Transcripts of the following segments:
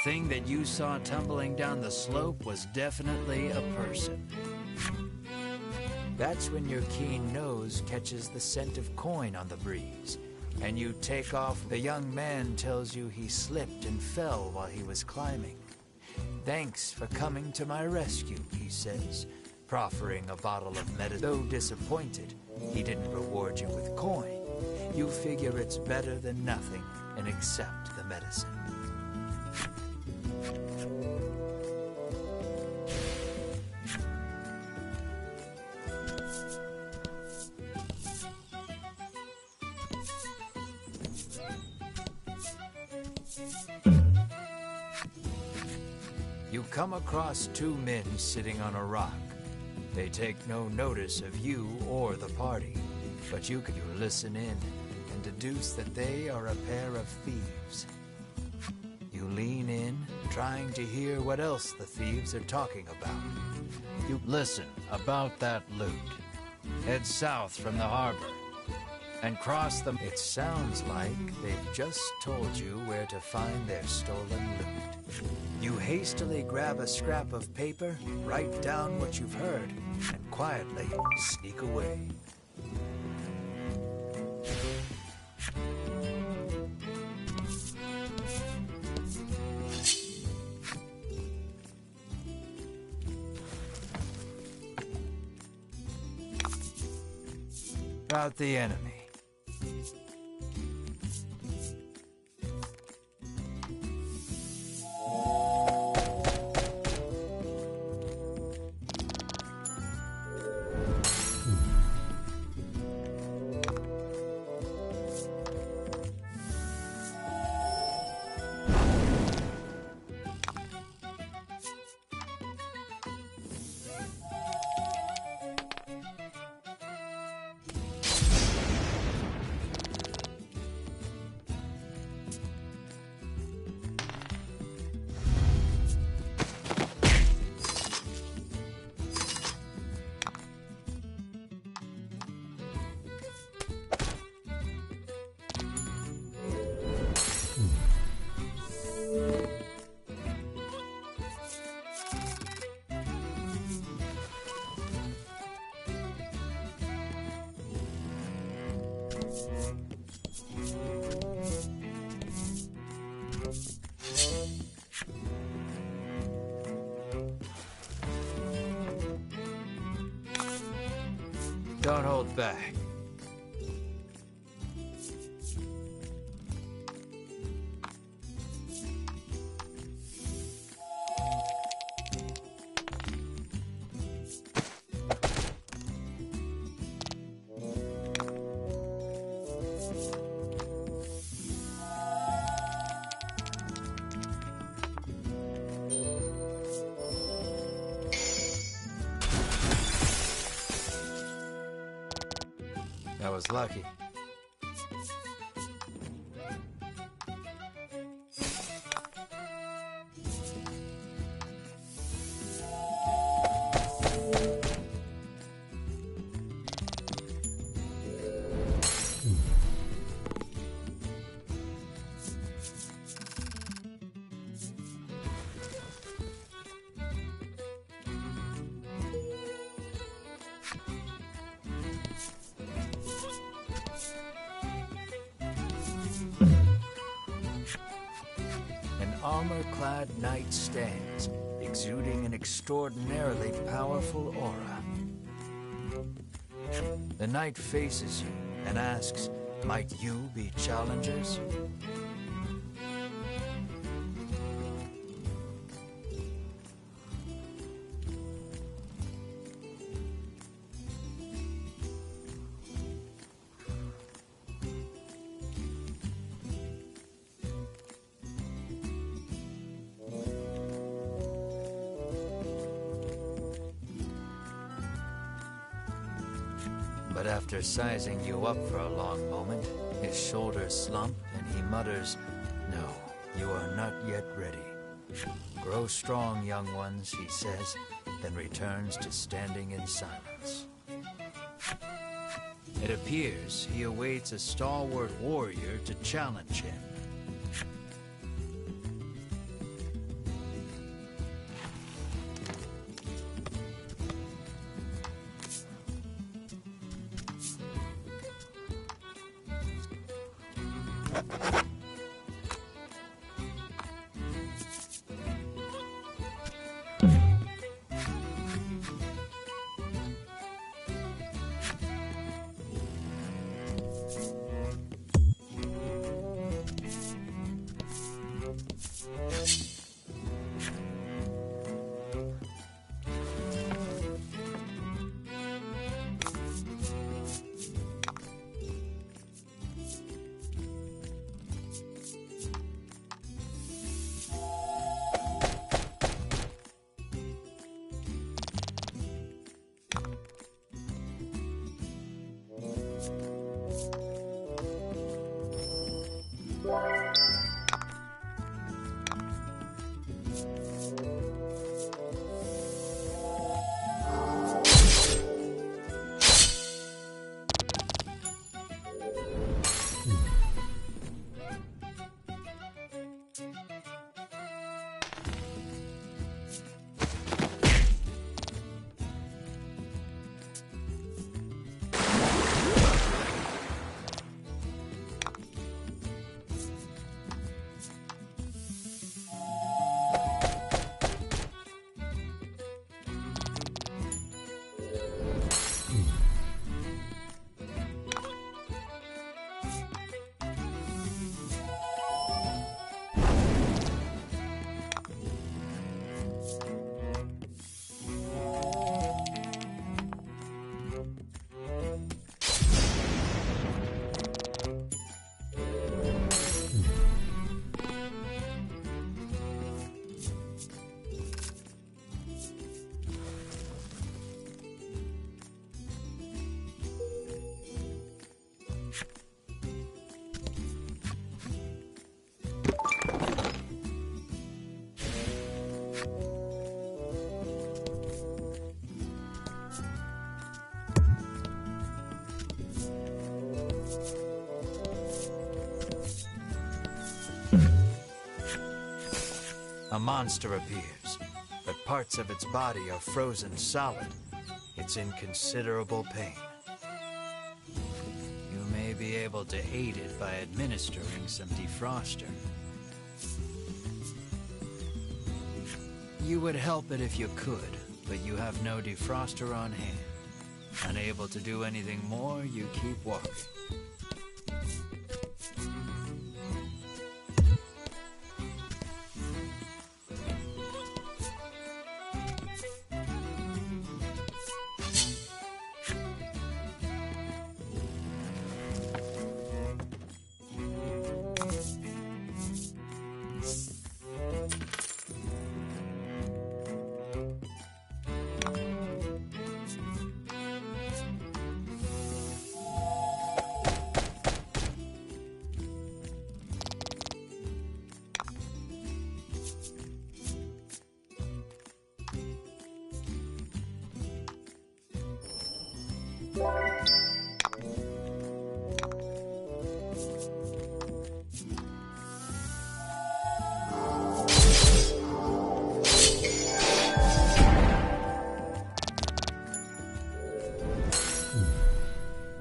thing that you saw tumbling down the slope was definitely a person. That's when your keen nose catches the scent of coin on the breeze, and you take off. The young man tells you he slipped and fell while he was climbing. "Thanks for coming to my rescue," he says, proffering a bottle of medicine. Though disappointed, he didn't reward you with coin. You figure it's better than nothing and accept the medicine. You come across two men sitting on a rock. They take no notice of you or the party, but you listen in and deduce that they are a pair of thieves. You lean in, trying to hear what else the thieves are talking about. You listen about that loot. Head south from the harbor and cross them. It sounds like they've just told you where to find their stolen loot. You hastily grab a scrap of paper, write down what you've heard, and quietly sneak away. About the enemy. Don't hold back. I was lucky. Armor-clad knight stands, exuding an extraordinarily powerful aura. The knight faces you and asks, "Might you be challengers?" But after sizing you up for a long moment, his shoulders slump and he mutters, "No, you are not yet ready. Grow strong, young ones," he says, then returns to standing in silence. It appears he awaits a stalwart warrior to challenge him. A monster appears, but parts of its body are frozen solid. It's in considerable pain. You may be able to aid it by administering some defroster. You would help it if you could, but you have no defroster on hand. Unable to do anything more, you keep walking.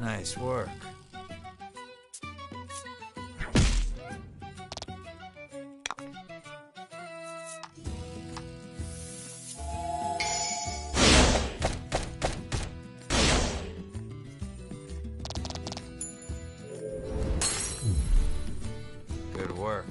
Nice work. Good work.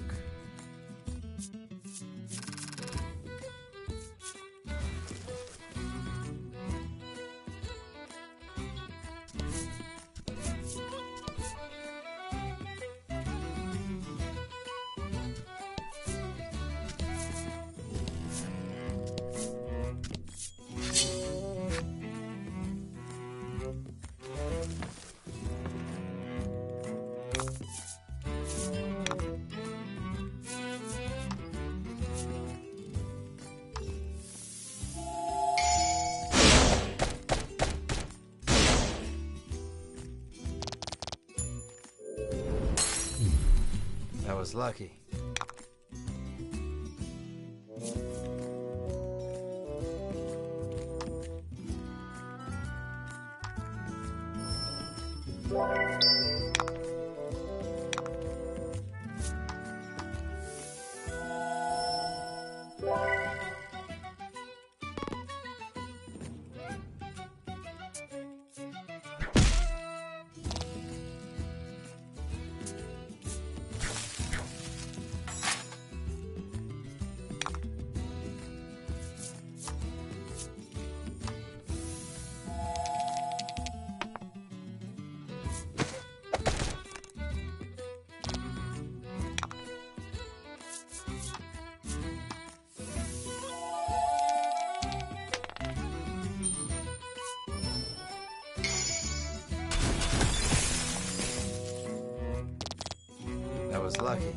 That was lucky. was lucky.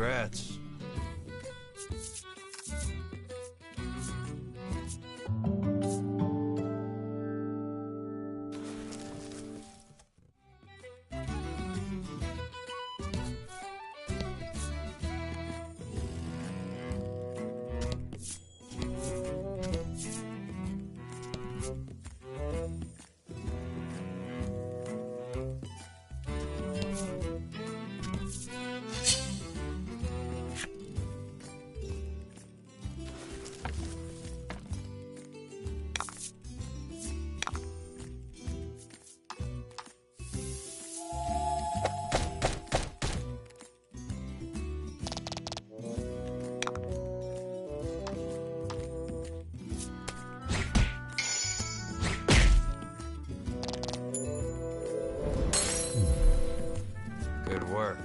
Congrats. Good work.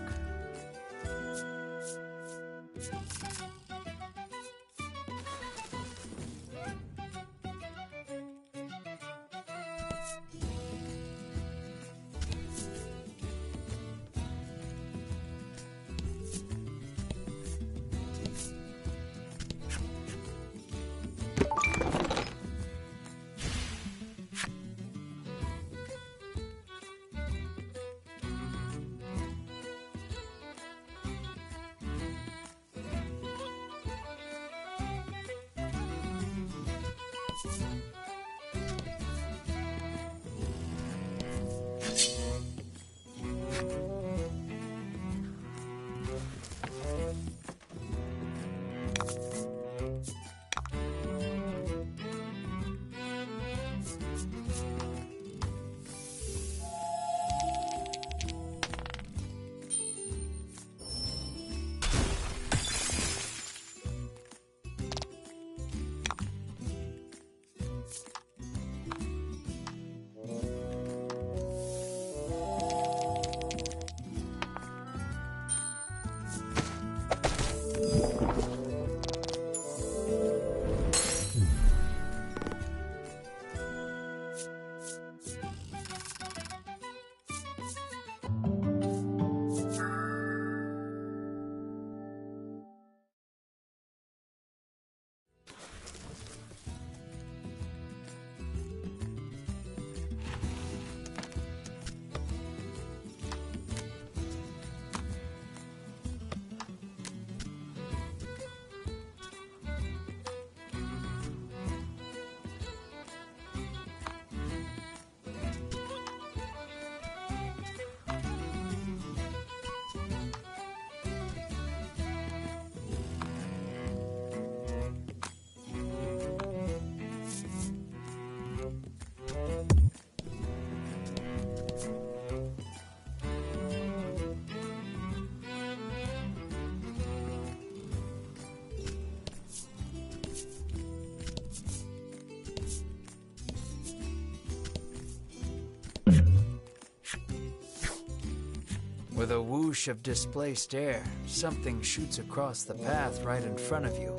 With a whoosh of displaced air, something shoots across the path right in front of you.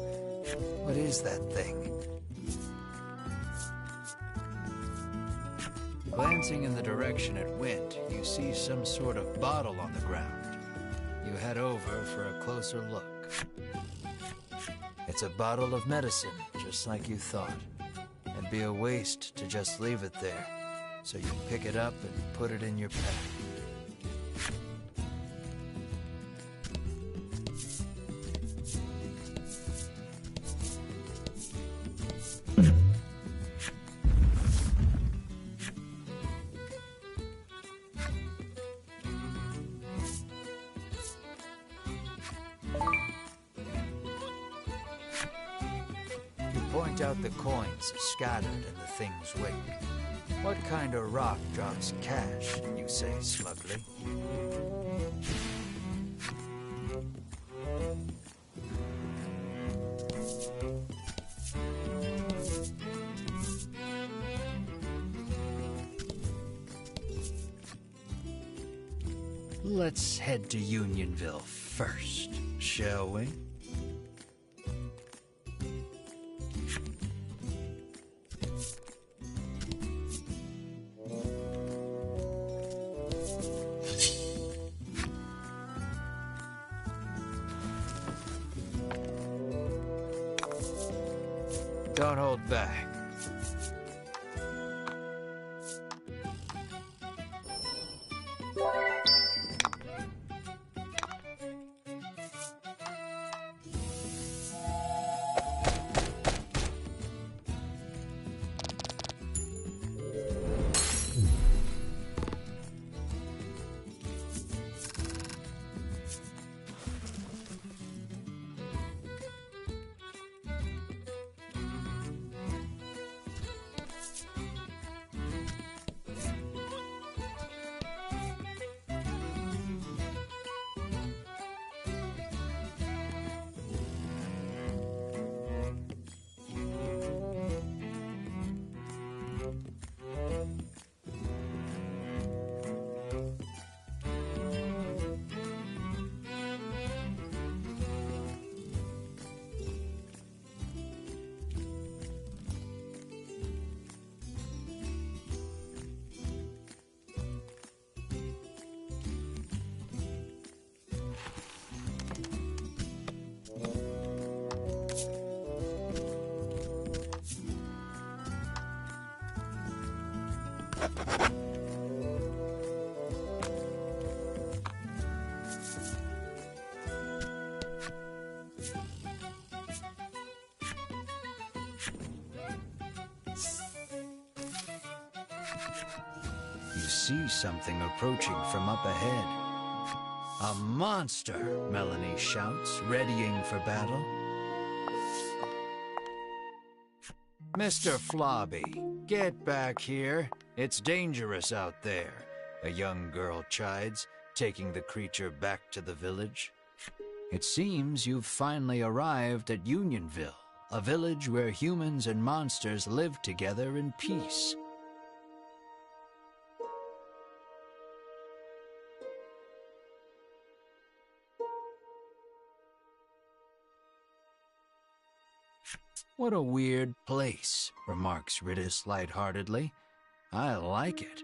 What is that thing? Glancing in the direction it went, you see some sort of bottle on the ground. You head over for a closer look. It's a bottle of medicine, just like you thought. It'd be a waste to just leave it there, so you pick it up and put it in your pack. Point out the coins scattered in the thing's wake. What kind of rock drops cash, you say smugly? Let's head to Unionville first, shall we? Don't hold back. You see something approaching from up ahead. A monster, Melanie shouts, readying for battle. Mr. Flobby, get back here. It's dangerous out there, a young girl chides, taking the creature back to the village. It seems you've finally arrived at Unionville, a village where humans and monsters live together in peace. What a weird place, remarks Ridis lightheartedly. I like it.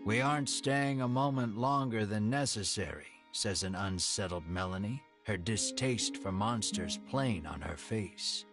We aren't staying a moment longer than necessary, says an unsettled Melanie, her distaste for monsters plain on her face.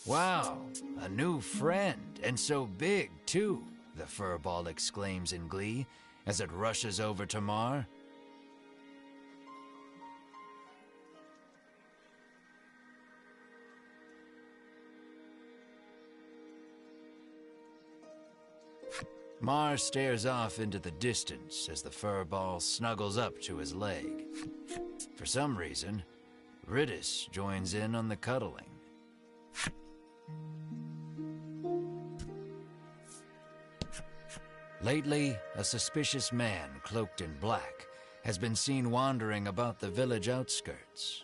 Wow, a new friend, and so big, too, the furball exclaims in glee as it rushes over to Mar. Mar stares off into the distance as the furball snuggles up to his leg. For some reason, Ridis joins in on the cuddling. Lately, a suspicious man cloaked in black has been seen wandering about the village outskirts.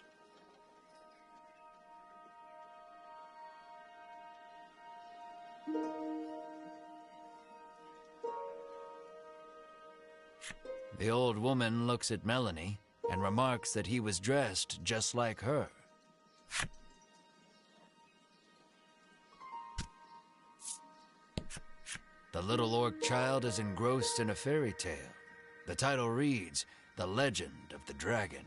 The old woman looks at Melanie and remarks that he was dressed just like her. The little orc child is engrossed in a fairy tale. The title reads, The Legend of the Dragon.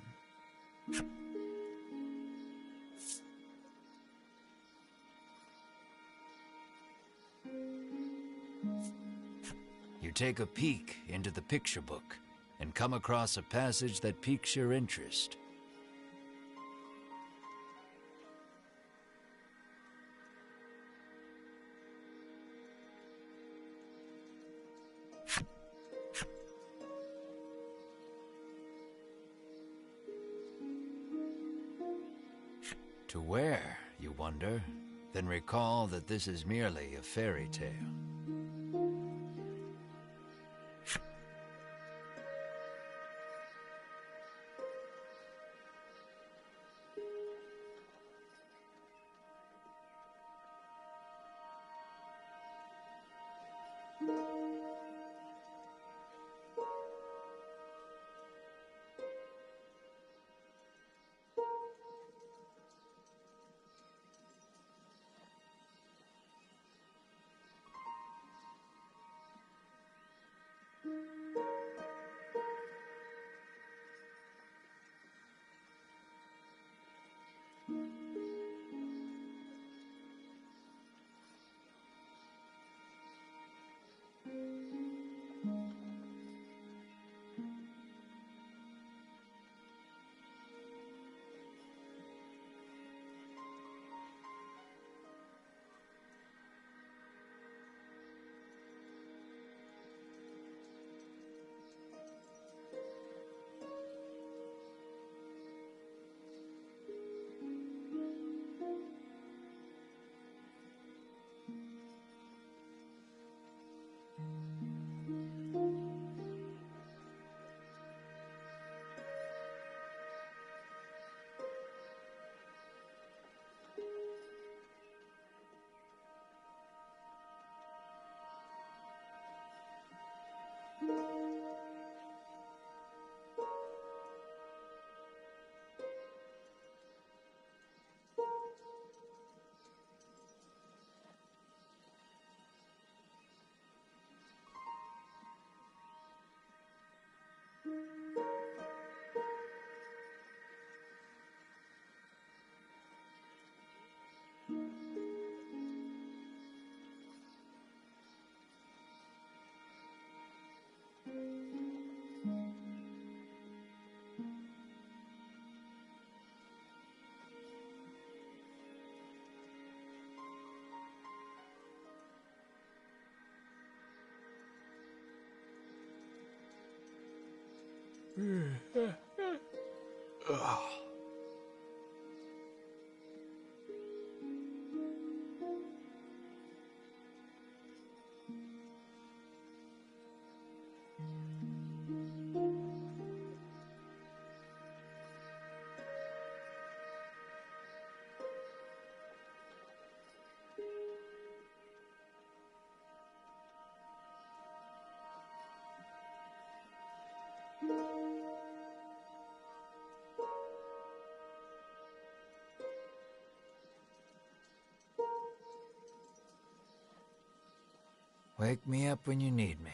You take a peek into the picture book and come across a passage that piques your interest. To where, you wonder? Then recall that this is merely a fairy tale. Wake me up when you need me.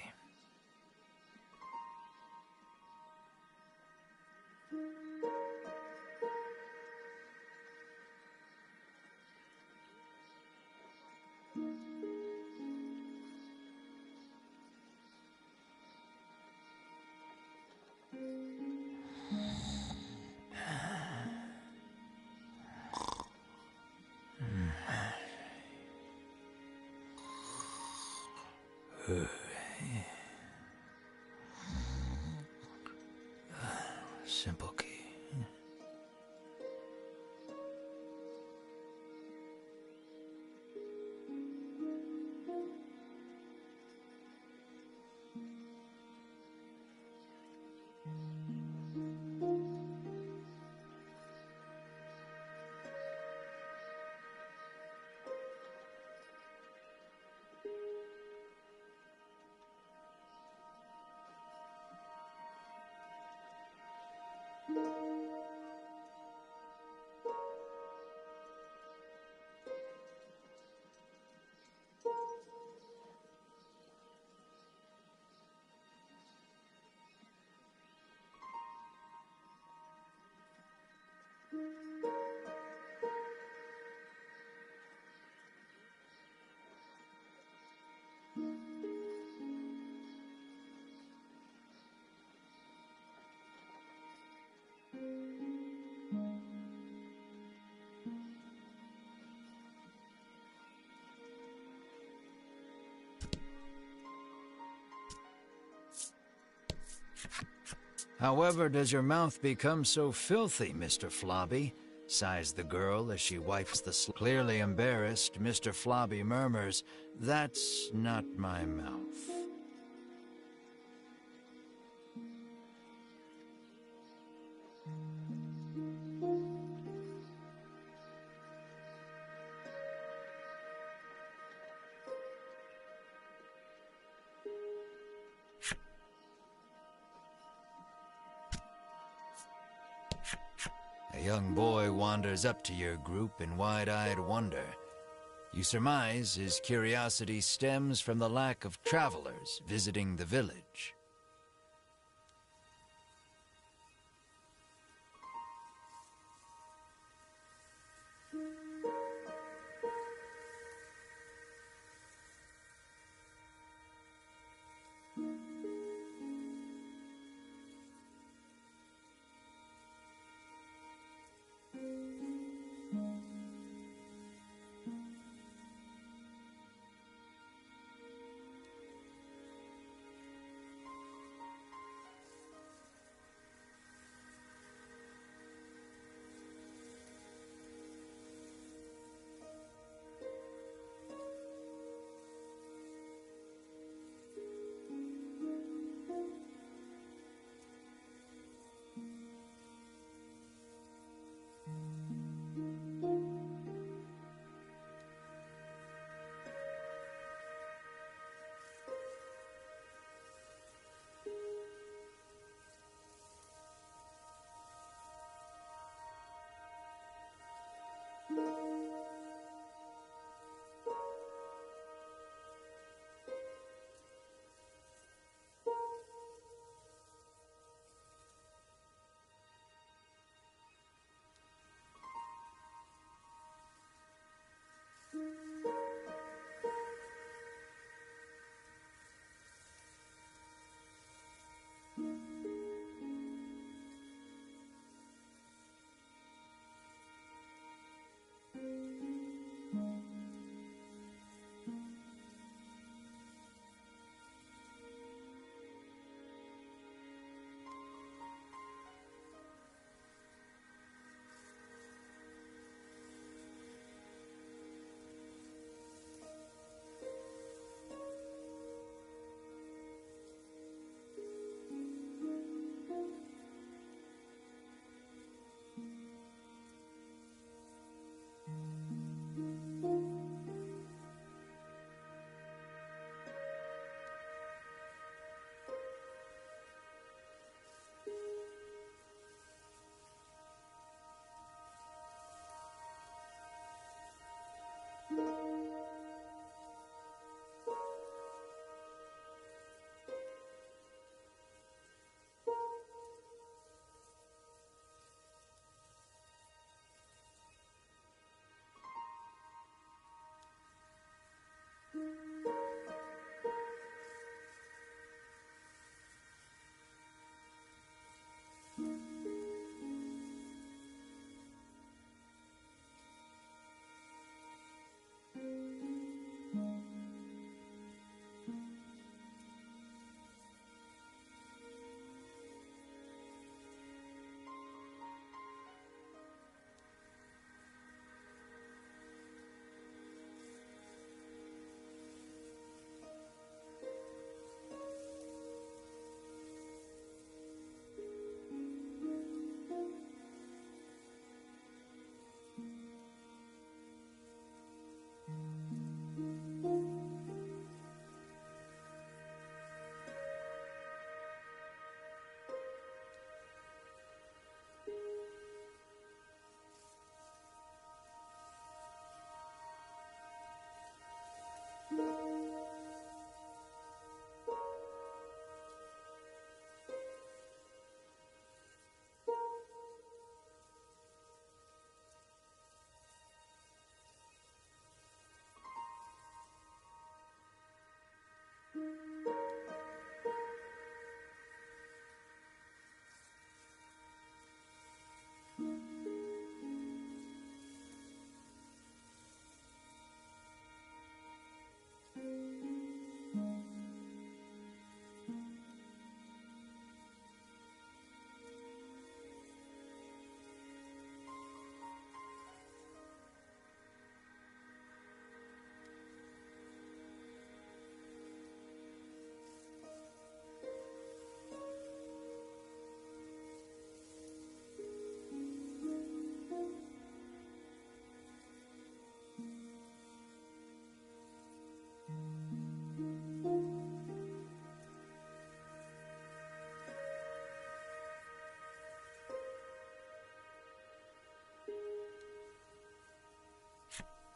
Simple key. However does your mouth become so filthy, Mr. Flobby? Sighs the girl as she wipes the Clearly embarrassed, Mr. Flobby murmurs, "That's not my mouth." A young boy wanders up to your group in wide-eyed wonder. You surmise his curiosity stems from the lack of travelers visiting the village.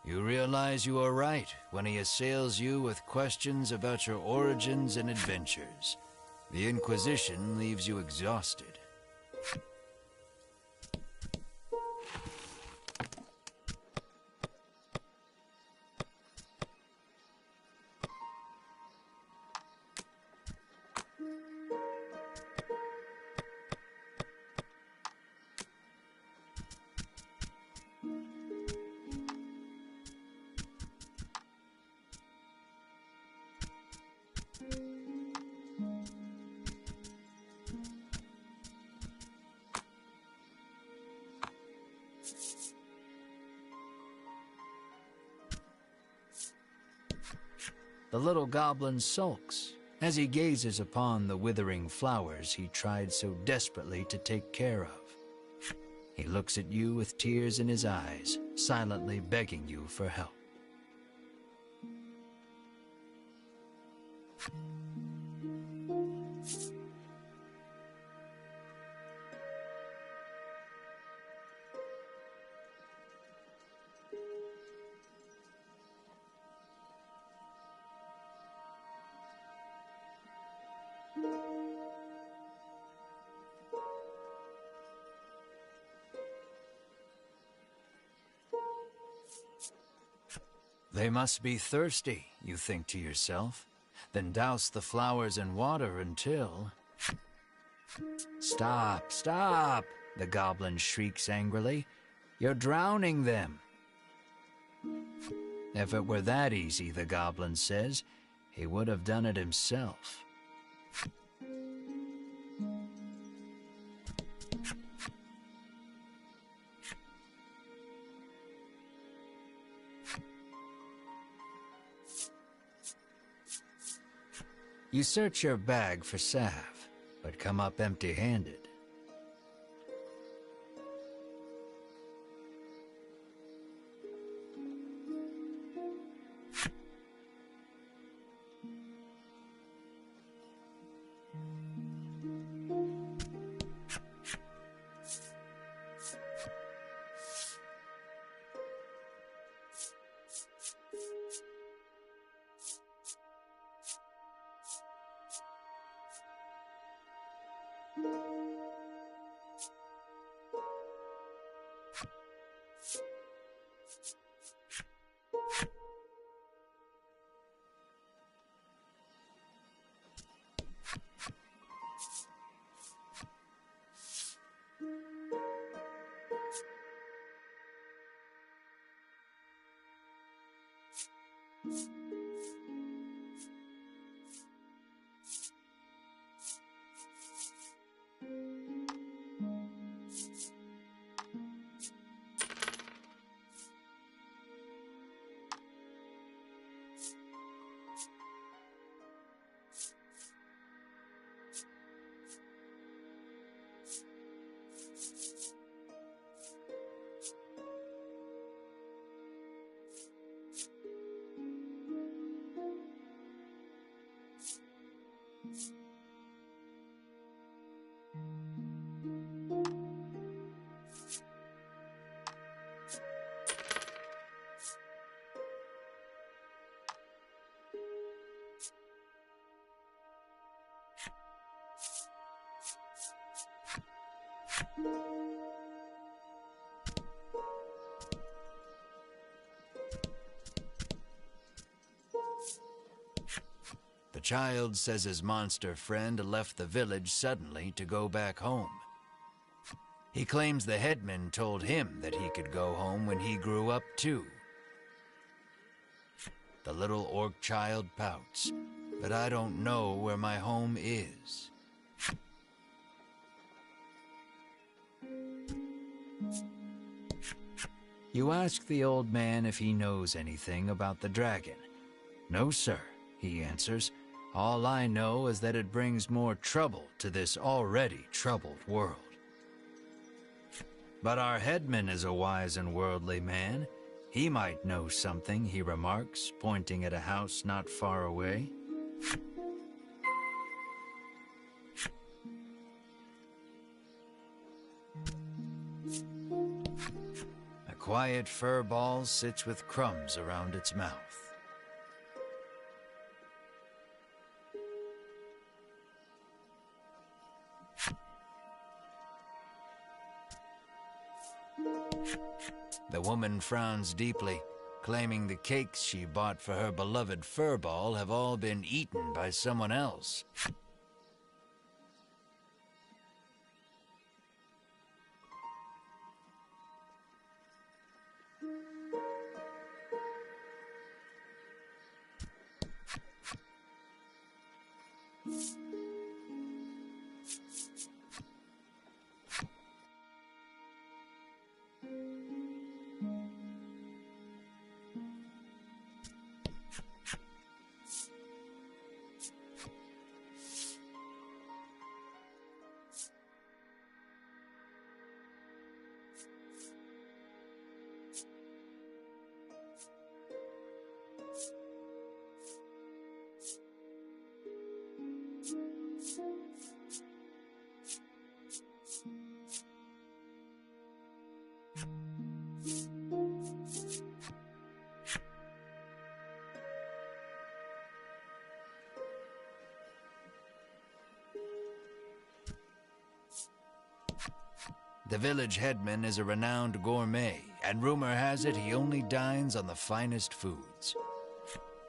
You realize you are right when he assails you with questions about your origins and adventures. The Inquisition leaves you exhausted. The little goblin sulks as he gazes upon the withering flowers he tried so desperately to take care of. He looks at you with tears in his eyes, silently begging you for help. They must be thirsty, you think to yourself. Then douse the flowers in water until... Stop, stop, the goblin shrieks angrily. You're drowning them. If it were that easy, the goblin says, he would have done it himself. You search your bag for salve, but come up empty-handed. The child says his monster friend left the village suddenly to go back home. He claims the headman told him that he could go home when he grew up too. The little orc child pouts, but I don't know where my home is. You ask the old man if he knows anything about the dragon. No, sir, he answers. All I know is that it brings more trouble to this already troubled world. But our headman is a wise and worldly man. He might know something, he remarks, pointing at a house not far away. quiet fur ball sits with crumbs around its mouth. The woman frowns deeply, claiming the cakes she bought for her beloved furball have all been eaten by someone else. The village headman is a renowned gourmet, and rumor has it he only dines on the finest foods.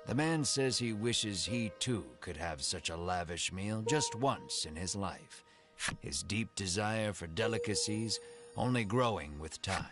The man says he wishes he too could have such a lavish meal just once in his life, his deep desire for delicacies only growing with time.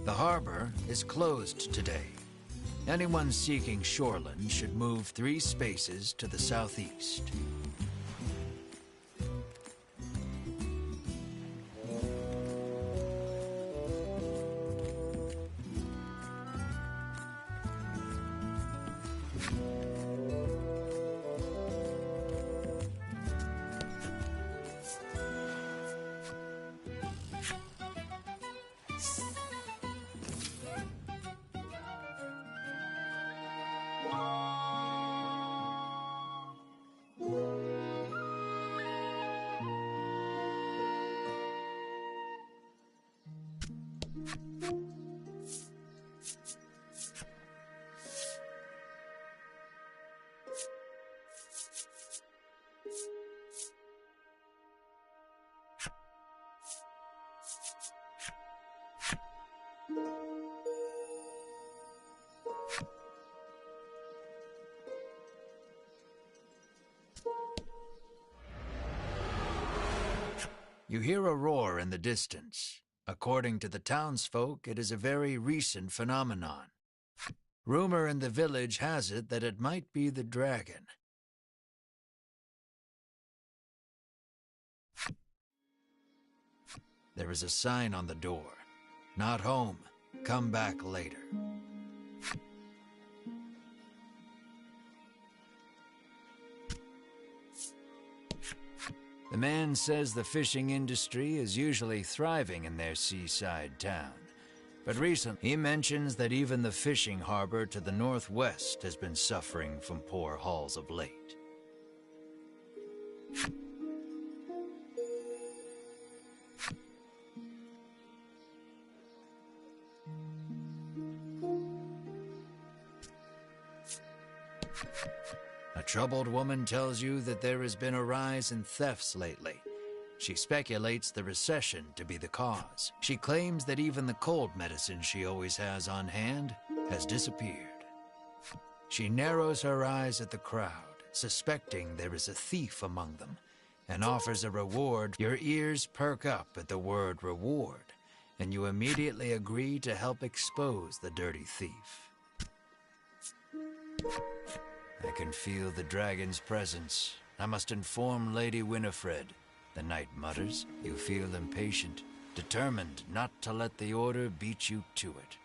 The harbor is closed today. Anyone seeking shoreland should move 3 spaces to the southeast. You hear a roar in the distance. According to the townsfolk, it is a very recent phenomenon. Rumor in the village has it that it might be the dragon. There is a sign on the door. Not home. Come back later. The man says the fishing industry is usually thriving in their seaside town. But recently, he mentions that even the fishing harbor to the northwest has been suffering from poor hauls of late. A troubled woman tells you that there has been a rise in thefts lately. She speculates the recession to be the cause. She claims that even the cold medicine she always has on hand has disappeared. She narrows her eyes at the crowd, suspecting there is a thief among them, and offers a reward. Your ears perk up at the word reward, and you immediately agree to help expose the dirty thief. I can feel the dragon's presence. I must inform Lady Winifred. The knight mutters. You feel impatient, determined not to let the order beat you to it.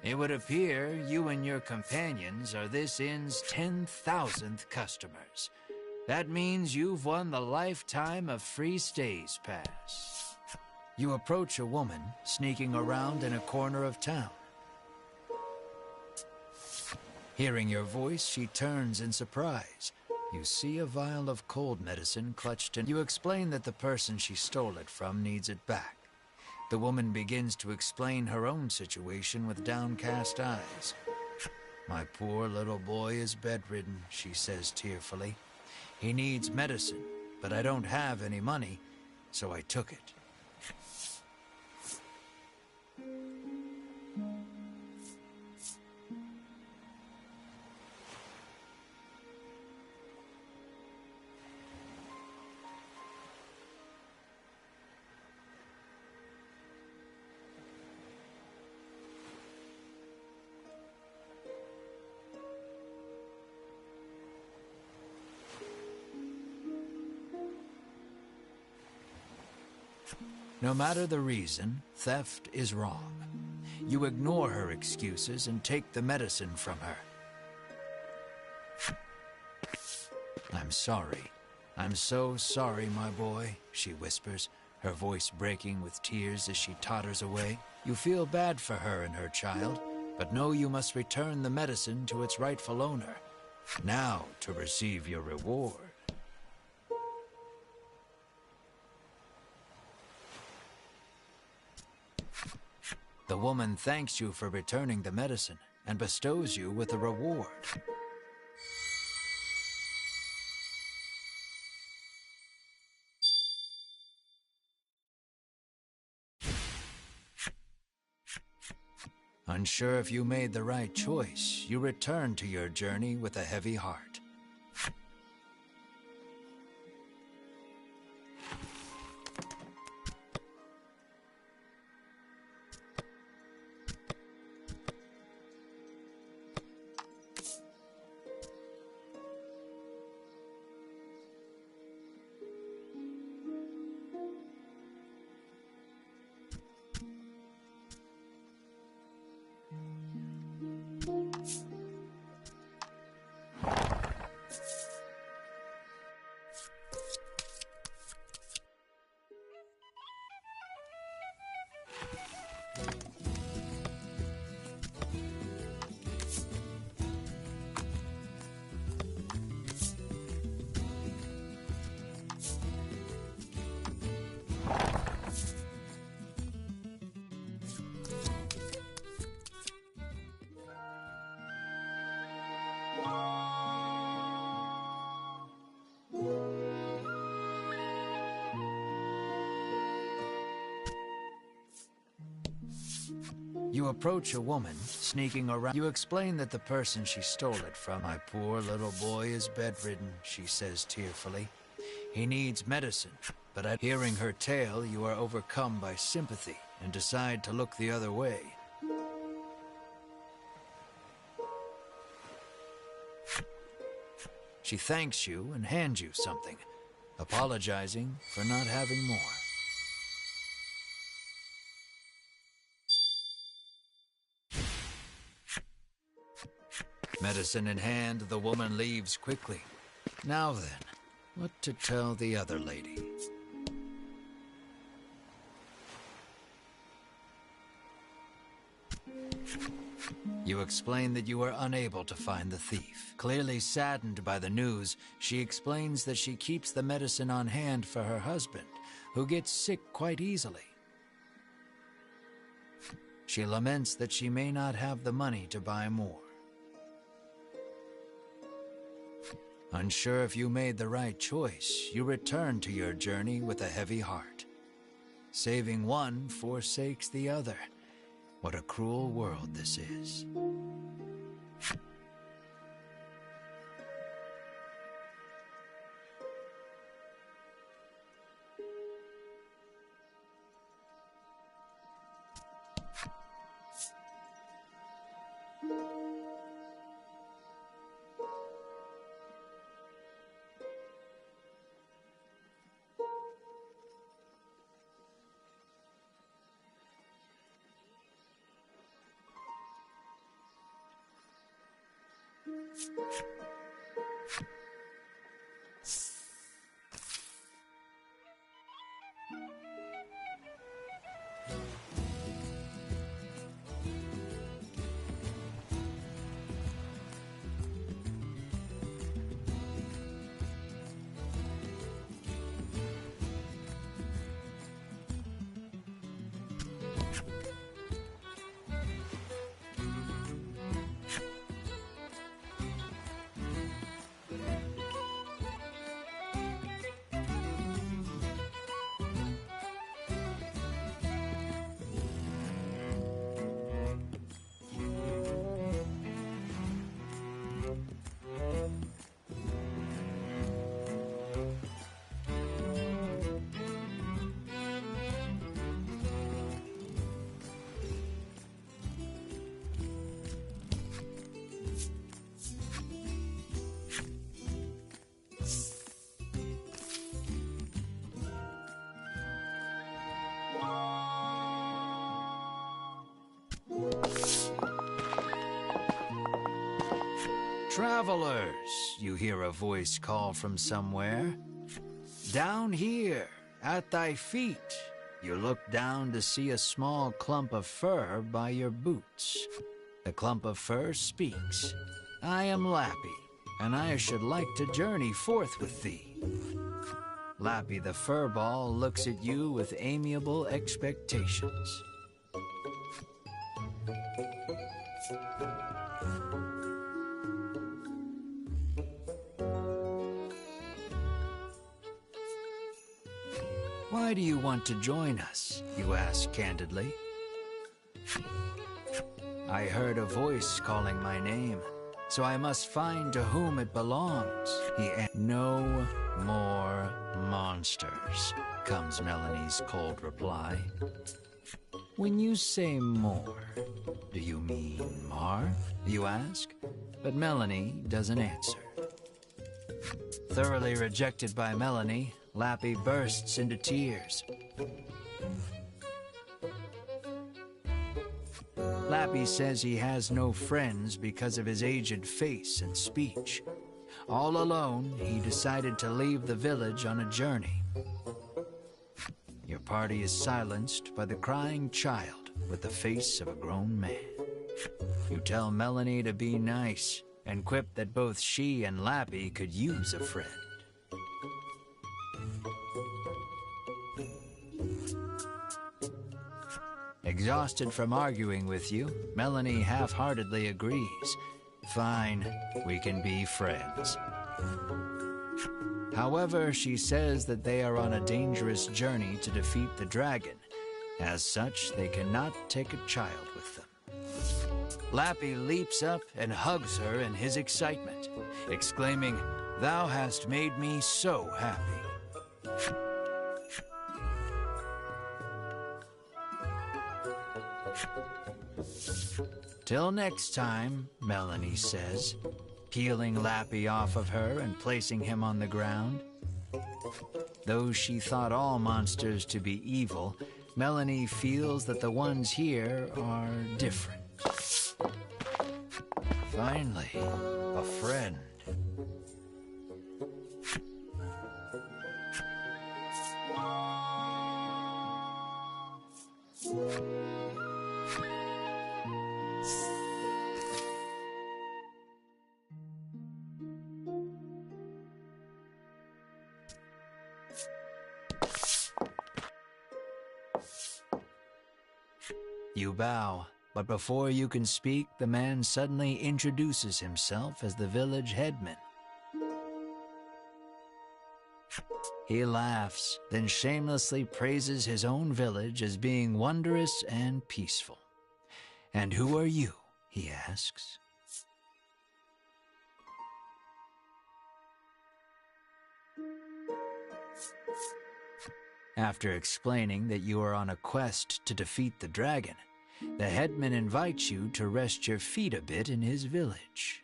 It would appear you and your companions are this inn's 10,000th customers. That means you've won the lifetime of free stays pass. You approach a woman sneaking around in a corner of town. Hearing your voice, she turns in surprise. You see a vial of cold medicine clutched in. You explain that the person she stole it from needs it back. The woman begins to explain her own situation with downcast eyes. My poor little boy is bedridden, she says tearfully. He needs medicine, but I don't have any money, so I took it. No matter the reason, theft is wrong. You ignore her excuses and take the medicine from her. I'm sorry. I'm so sorry, my boy, she whispers, her voice breaking with tears as she totters away. You feel bad for her and her child, but know you must return the medicine to its rightful owner. Now to receive your reward. The woman thanks you for returning the medicine and bestows you with a reward. Unsure if you made the right choice, you return to your journey with a heavy heart. You approach a woman sneaking around. You explain that the person she stole it from. My poor little boy is bedridden, she says tearfully. He needs medicine, but at hearing her tale, you are overcome by sympathy and decide to look the other way. She thanks you and hands you something, apologizing for not having more. Medicine in hand, the woman leaves quickly. Now then, what to tell the other lady? You explain that you are unable to find the thief. Clearly saddened by the news, she explains that she keeps the medicine on hand for her husband, who gets sick quite easily. She laments that she may not have the money to buy more. Unsure if you made the right choice, you return to your journey with a heavy heart. Saving one forsakes the other. What a cruel world this is. Travelers, you hear a voice call from somewhere. Down here, at thy feet, you look down to see a small clump of fur by your boots. The clump of fur speaks. I am Lappy, and I should like to journey forth with thee. Lappy the furball looks at you with amiable expectations. Why do you want to join us? You ask candidly. I heard a voice calling my name, so I must find to whom it belongs. No more monsters, comes Melanie's cold reply. When you say more, do you mean Mar? You ask, but Melanie doesn't answer. Thoroughly rejected by Melanie, Lappy bursts into tears. Lappy says he has no friends because of his aged face and speech. All alone, he decided to leave the village on a journey. Your party is silenced by the crying child with the face of a grown man. You tell Melanie to be nice and quip that both she and Lappy could use a friend. Exhausted from arguing with you, Melanie half-heartedly agrees. Fine, we can be friends. However, she says that they are on a dangerous journey to defeat the dragon. As such, they cannot take a child with them. Lappy leaps up and hugs her in his excitement, exclaiming, "Thou hast made me so happy." Till next time, Melanie says, peeling Lappy off of her and placing him on the ground. Though she thought all monsters to be evil, Melanie feels that the ones here are different. Finally, a friend. You bow, but before you can speak, the man suddenly introduces himself as the village headman. He laughs, then shamelessly praises his own village as being wondrous and peaceful. "And who are you?" he asks. After explaining that you are on a quest to defeat the dragon, the headman invites you to rest your feet a bit in his village.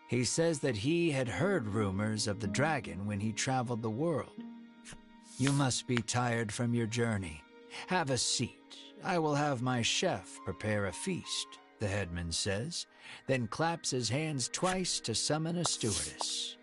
He says that he had heard rumors of the dragon when he traveled the world. You must be tired from your journey. Have a seat. I will have my chef prepare a feast, the headman says, then claps his hands twice to summon a stewardess.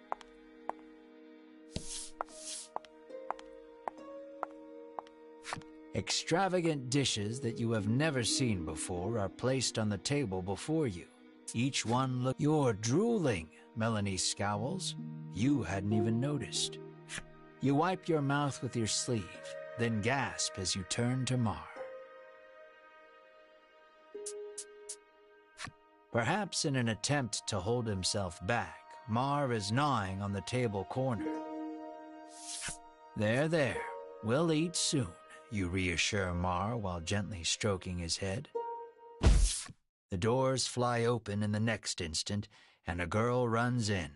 Extravagant dishes that you have never seen before are placed on the table before you. Each one looks... You're drooling, Melanie scowls. You hadn't even noticed. You wipe your mouth with your sleeve, then gasp as you turn to Mar. Perhaps in an attempt to hold himself back, Mar is gnawing on the table corner. There, we'll eat soon, you reassure Mar while gently stroking his head. The doors fly open in the next instant, and a girl runs in.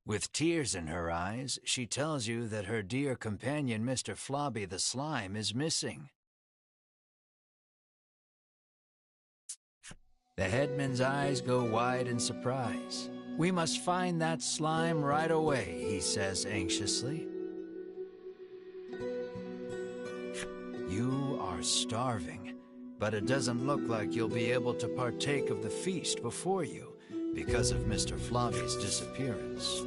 With tears in her eyes, she tells you that her dear companion, Mr. Flobby the Slime, is missing. The headman's eyes go wide in surprise. "We must find that slime right away," he says anxiously. You are starving, but it doesn't look like you'll be able to partake of the feast before you because of Mr. Flobby's disappearance.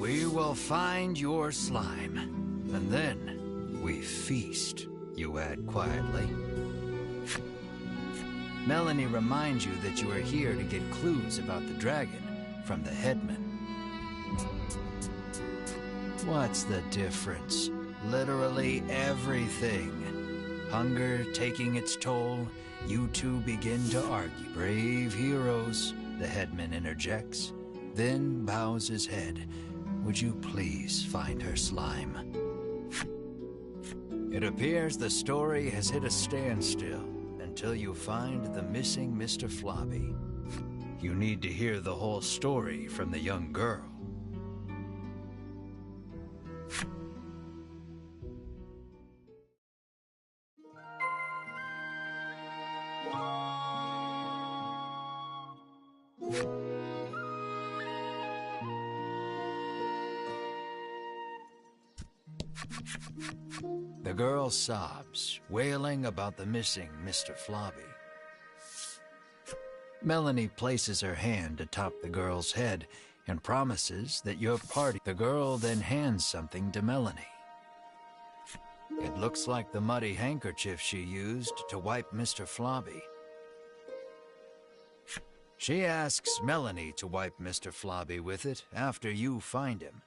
We will find your slime, and then we feast, you add quietly. Melanie reminds you that you are here to get clues about the dragon from the headman. What's the difference? Literally everything. Hunger taking its toll, you two begin to argue. Brave heroes, the headman interjects, then bows his head. Would you please find her slime? It appears the story has hit a standstill until you find the missing Mr. Flobby. You need to hear the whole story from the young girl. The girl sobs, wailing about the missing Mr. Flobby. Melanie places her hand atop the girl's head and promises that your party. The girl then hands something to Melanie. It looks like the muddy handkerchief she used to wipe Mr. Flobby. She asks Melanie to wipe Mr. Flobby with it after you find him.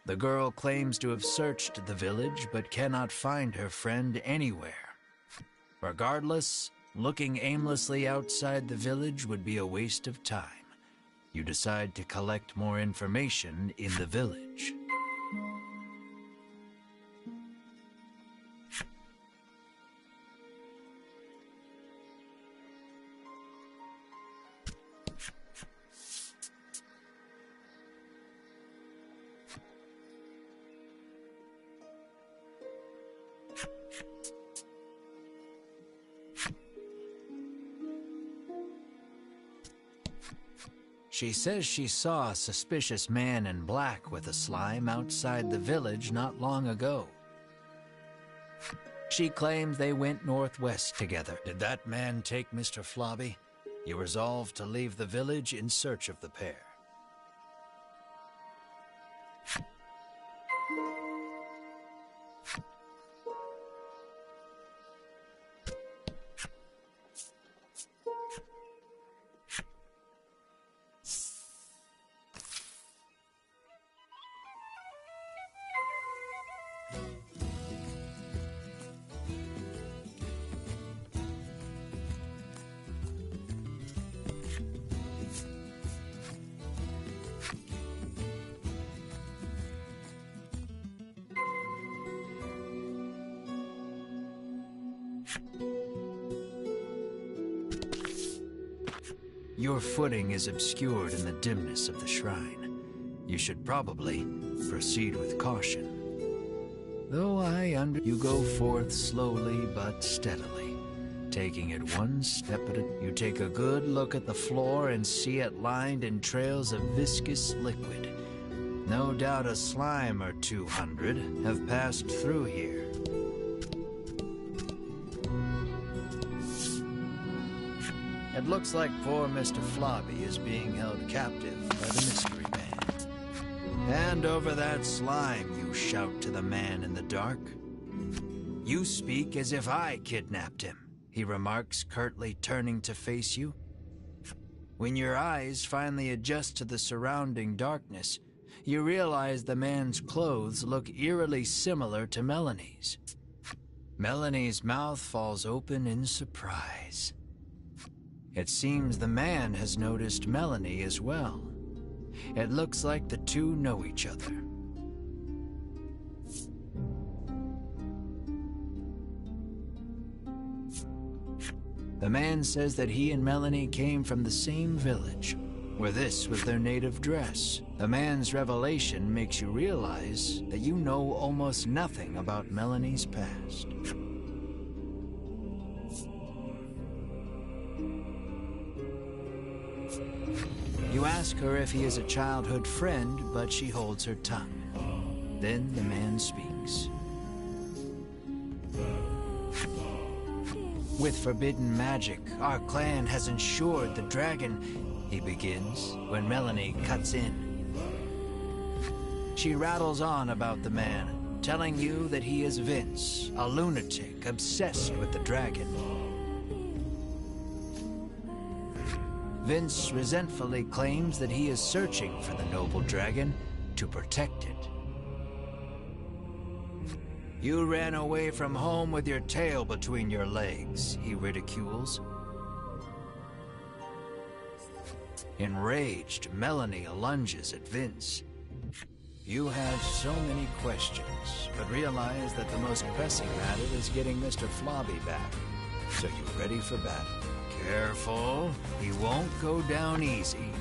The girl claims to have searched the village but cannot find her friend anywhere. Regardless, looking aimlessly outside the village would be a waste of time. You decide to collect more information in the village. She says she saw a suspicious man in black with a slime outside the village not long ago. She claims they went northwest together. Did that man take Mr. Flobby? You resolve to leave the village in search of the pair. Your footing is obscured in the dimness of the shrine. You should probably proceed with caution. Though you go forth slowly but steadily, taking it one step at a time. You take a good look at the floor and see it lined in trails of viscous liquid. No doubt a slime or 200 have passed through here. It looks like poor Mr. Flobby is being held captive by the mystery man. Hand over that slime, you shout to the man in the dark. You speak as if I kidnapped him, he remarks curtly, turning to face you. When your eyes finally adjust to the surrounding darkness, you realize the man's clothes look eerily similar to Melanie's. Melanie's mouth falls open in surprise. It seems the man has noticed Melanie as well. It looks like the two know each other. The man says that he and Melanie came from the same village, where this was their native dress. The man's revelation makes you realize that you know almost nothing about Melanie's past. You ask her if he is a childhood friend, but she holds her tongue. Then the man speaks. With forbidden magic, our clan has ensured the dragon, he begins, when Melanie cuts in. She rattles on about the man, telling you that he is Vince, a lunatic obsessed with the dragon. Vince resentfully claims that he is searching for the noble dragon to protect it. You ran away from home with your tail between your legs, he ridicules. Enraged, Melanie lunges at Vince. You have so many questions, but realize that the most pressing matter is getting Mr. Flobby back. So you ready for battle? Careful, he won't go down easy.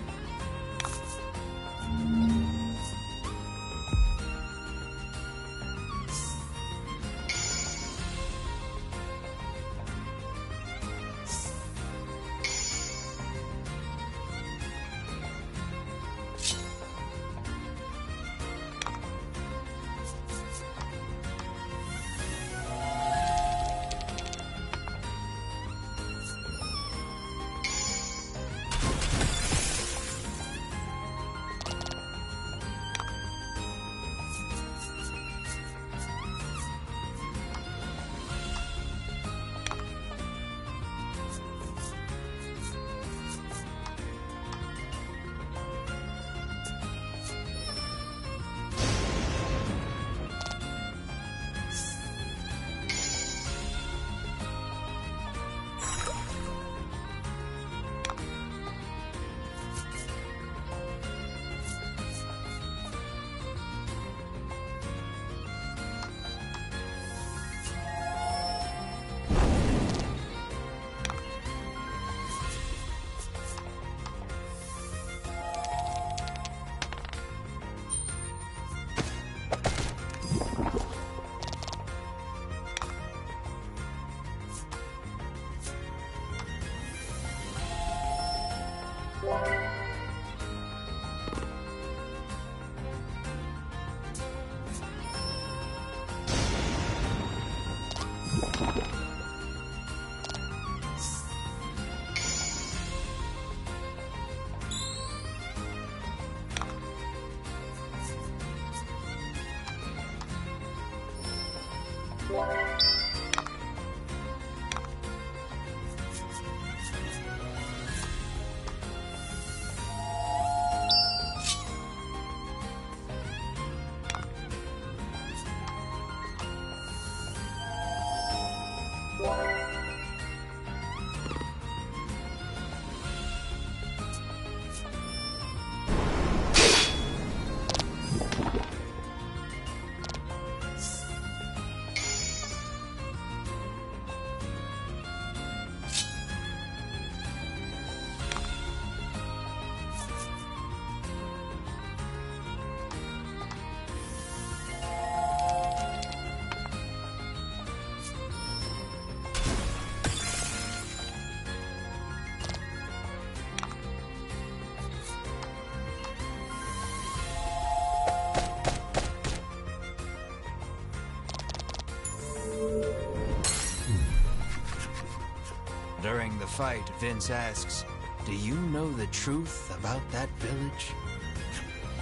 During the fight, Vince asks, "Do you know the truth about that village?"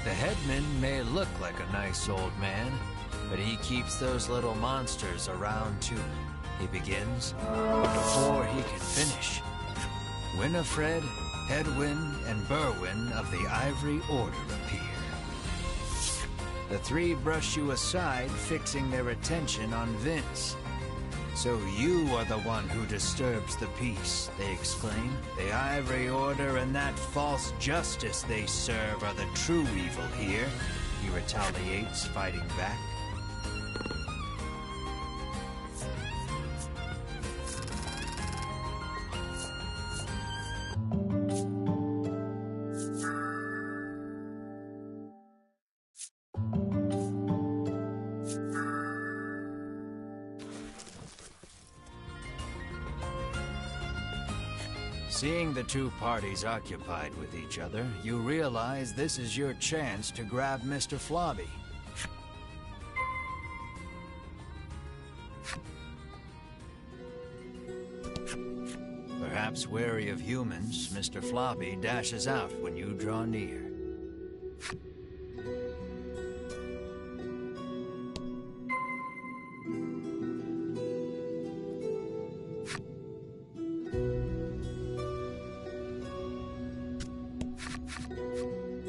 The headman may look like a nice old man, but he keeps those little monsters around too. He begins, but before he can finish, Winifred, Hedwin, and Berwin of the Ivory Order appear. The three brush you aside, fixing their attention on Vince. "So you are the one who disturbs the peace," they exclaim. "The Ivory Order and that false justice they serve are the true evil here," he retaliates, fighting back. Seeing the two parties occupied with each other, you realize this is your chance to grab Mr. Flobby. Perhaps wary of humans, Mr. Flobby dashes out when you draw near.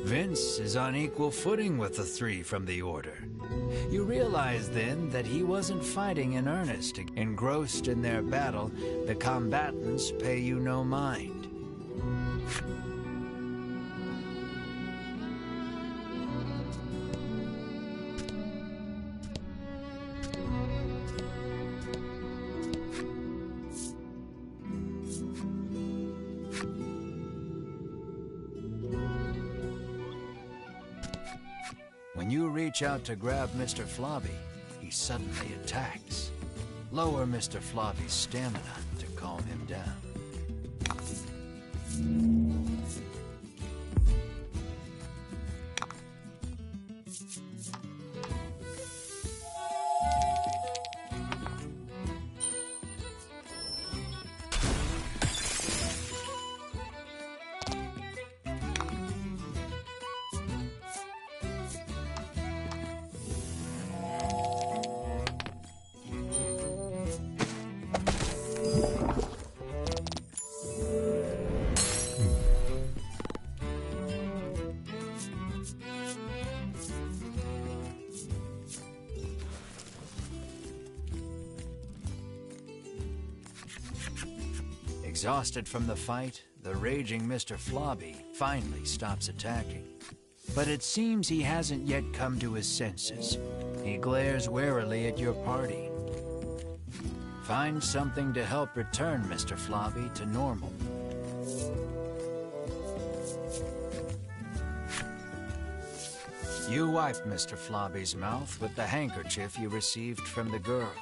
Vince is on equal footing with the three from the Order. You realize then that he wasn't fighting in earnest. Engrossed in their battle, the combatants pay you no mind. When you reach out to grab Mr. Flobby, he suddenly attacks. Lower Mr. Flobby's stamina to calm him down. Exhausted from the fight, the raging Mr. Flobby finally stops attacking. But it seems he hasn't yet come to his senses. He glares warily at your party. Find something to help return Mr. Flobby to normal. You wipe Mr. Flobby's mouth with the handkerchief you received from the girl.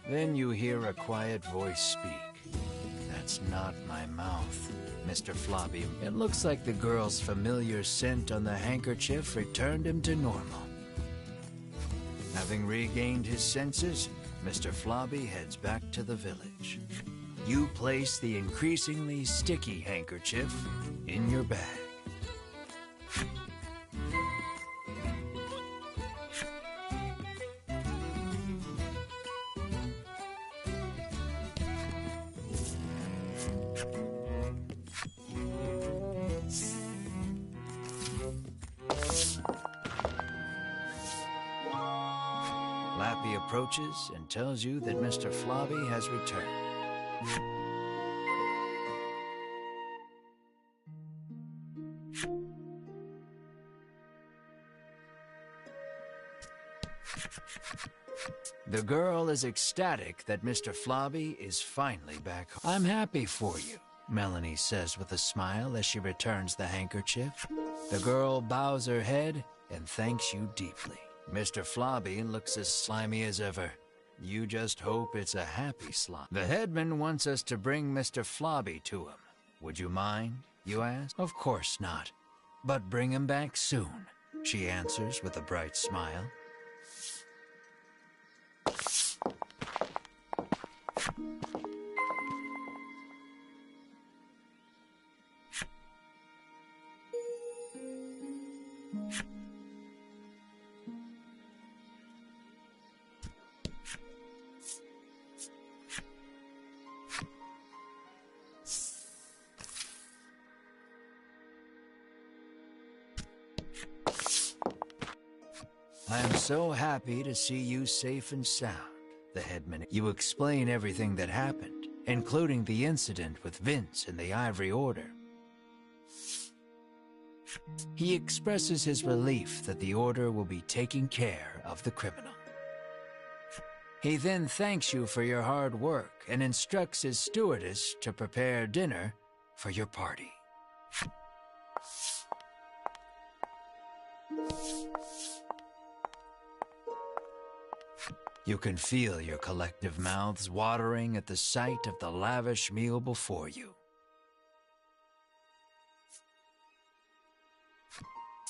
Then you hear a quiet voice speak. "That's not my mouth, Mr. Flobby." It looks like the girl's familiar scent on the handkerchief returned him to normal. Having regained his senses, Mr. Flobby heads back to the village. You place the increasingly sticky handkerchief in your bag. Lappy approaches and tells you that Mr. Flobby has returned. The girl is ecstatic that Mr. Flobby is finally back home. "I'm happy for you," Melanie says with a smile as she returns the handkerchief. The girl bows her head and thanks you deeply. Mr. Flobby looks as slimy as ever. You just hope it's a happy slime. The headman wants us to bring Mr. Flobby to him. Would you mind, you ask? Of course not. But bring him back soon, she answers with a bright smile. I'm so happy to see you safe and sound, the headman. You explain everything that happened, including the incident with Vince and the Ivory Order. He expresses his relief that the Order will be taking care of the criminal. He then thanks you for your hard work and instructs his stewardess to prepare dinner for your party. You can feel your collective mouths watering at the sight of the lavish meal before you.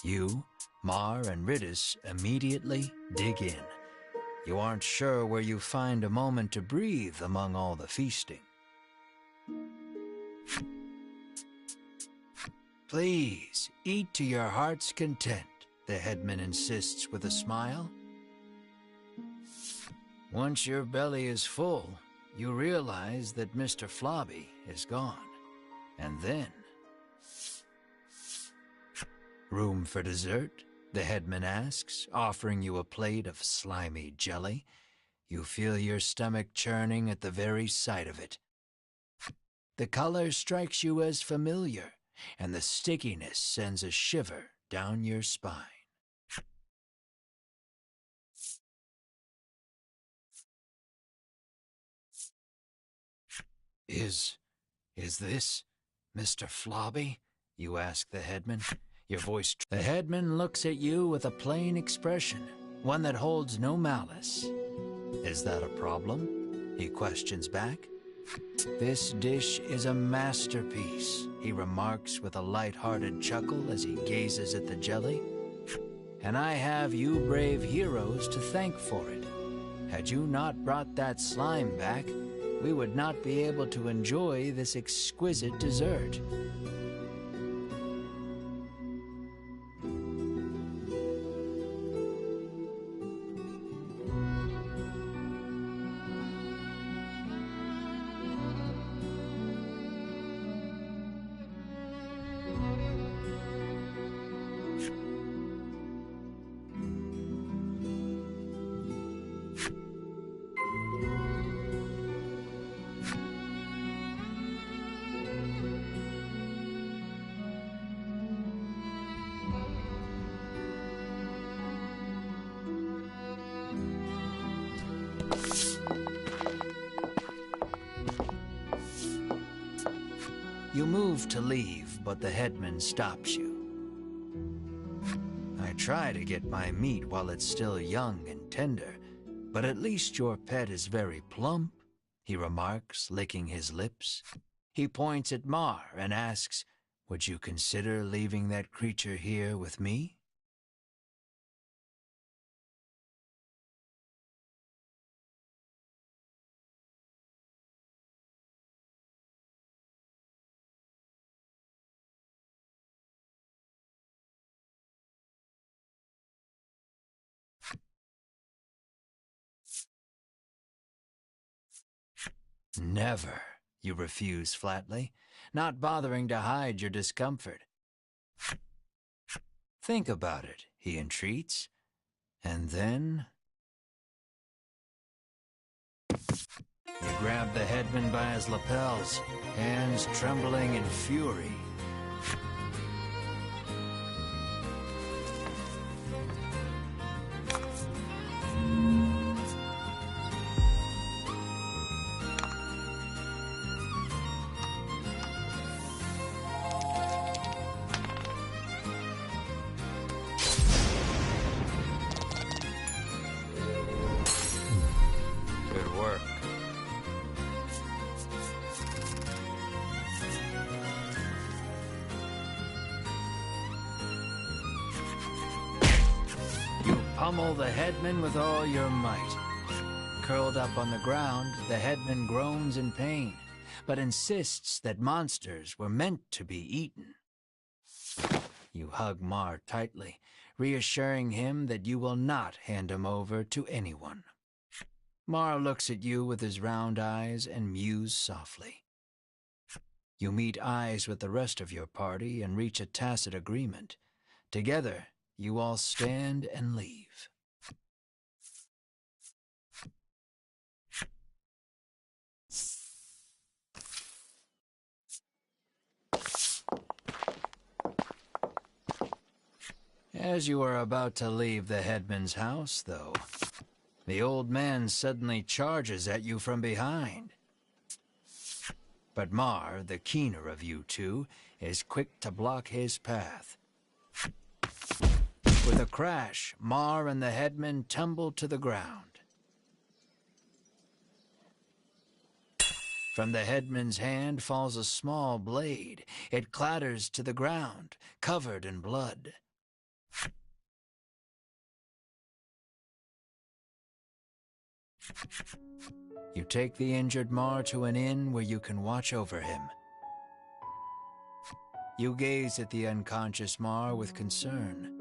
You, Mar, and Ridis immediately dig in. You aren't sure where you find a moment to breathe among all the feasting. Please, eat to your heart's content, the headman insists with a smile. Once your belly is full, you realize that Mr. Flobby is gone. And then... Room for dessert? The headman asks, offering you a plate of slimy jelly. You feel your stomach churning at the very sight of it. The color strikes you as familiar, and the stickiness sends a shiver down your spine. Is this Mr. Flobby? You ask the headman. Your voice... The headman looks at you with a plain expression, one that holds no malice. Is that a problem? He questions back. This dish is a masterpiece, he remarks with a light-hearted chuckle as he gazes at the jelly. And I have you brave heroes to thank for it. Had you not brought that slime back, we would not be able to enjoy this exquisite dessert. You move to leave, but the headman stops you. I try to get my meat while it's still young and tender, but at least your pet is very plump, he remarks, licking his lips. He points at Mar and asks, would you consider leaving that creature here with me? Never, you refuse flatly, not bothering to hide your discomfort. Think about it, he entreats, and then... You grab the headman by his lapels, hands trembling in fury. Good work. You pummel the headman with all your might. Curled up on the ground, the headman groans in pain, but insists that monsters were meant to be eaten. You hug Mar tightly, reassuring him that you will not hand him over to anyone. Mar looks at you with his round eyes and mews softly. You meet eyes with the rest of your party and reach a tacit agreement. Together, you all stand and leave. As you are about to leave the headman's house, though, the old man suddenly charges at you from behind. But Mar, the keener of you two, is quick to block his path. With a crash, Mar and the headman tumble to the ground. From the headman's hand falls a small blade. It clatters to the ground, covered in blood. You take the injured Mar to an inn where you can watch over him. You gaze at the unconscious Mar with concern.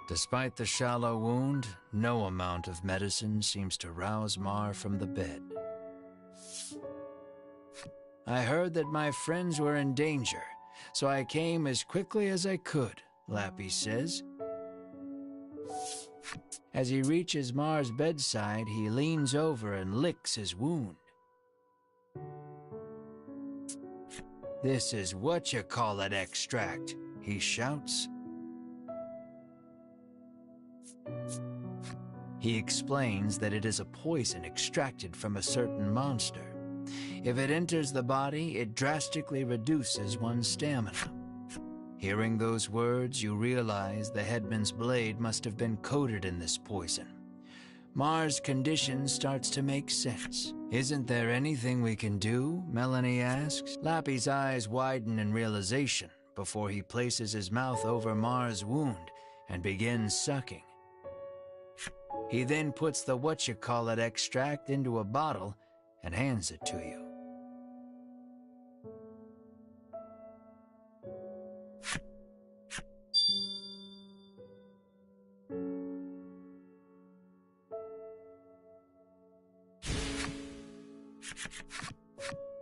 Despite the shallow wound, no amount of medicine seems to rouse Mar from the bed. I heard that my friends were in danger, so I came as quickly as I could, Lappy says. As he reaches Mar's bedside, he leans over and licks his wound. "This is what-you-call-it extract," he shouts. He explains that it is a poison extracted from a certain monster. If it enters the body, it drastically reduces one's stamina. Hearing those words, you realize the headman's blade must have been coated in this poison. Mar's condition starts to make sense. "Isn't there anything we can do?" Melanie asks. Lappy's eyes widen in realization before he places his mouth over Mar's wound and begins sucking. He then puts the what-you-call-it extract into a bottle and hands it to you.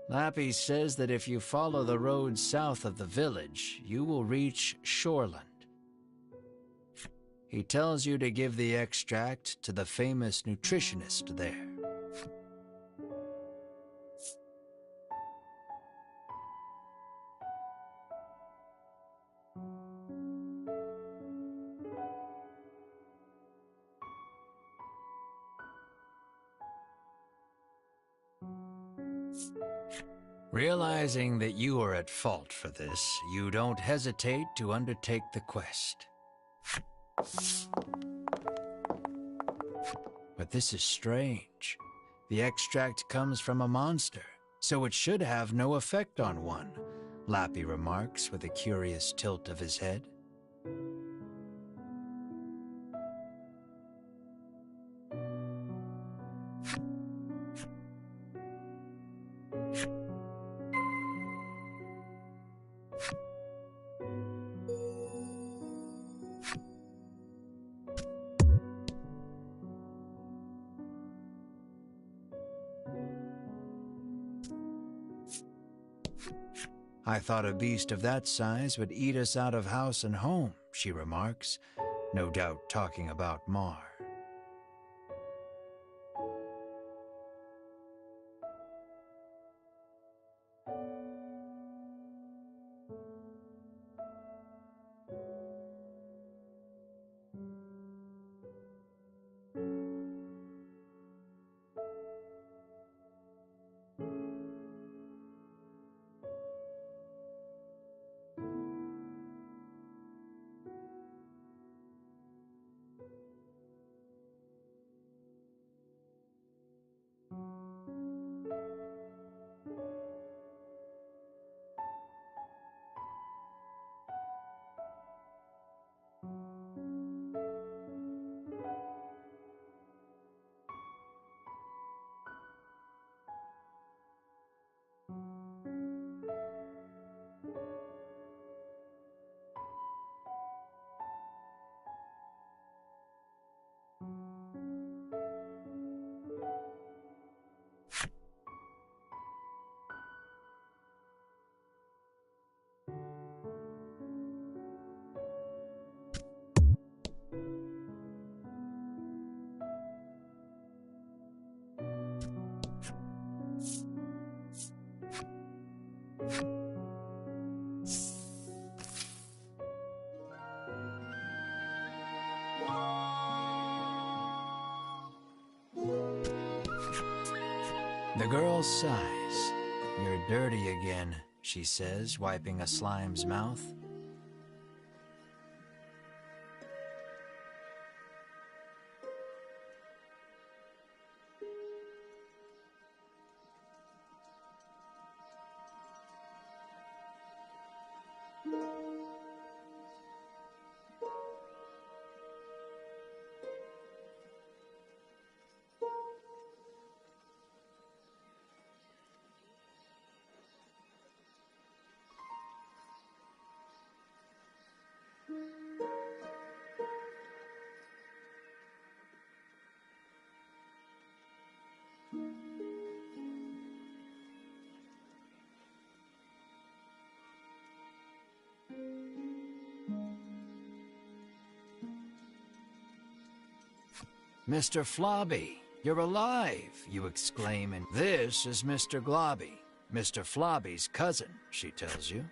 Lappy says that if you follow the road south of the village, you will reach Shoreland. He tells you to give the extract to the famous nutritionist there. Realizing that you are at fault for this, you don't hesitate to undertake the quest. But this is strange. The extract comes from a monster, so it should have no effect on one, Lappy remarks with a curious tilt of his head. "I thought a beast of that size would eat us out of house and home," she remarks, no doubt talking about Mar. The girl sighs. "You're dirty again," she says, wiping a slime's mouth. "Mr. Flobby, you're alive," you exclaim, and this is Mr. Globby, Mr. Flobby's cousin, she tells you.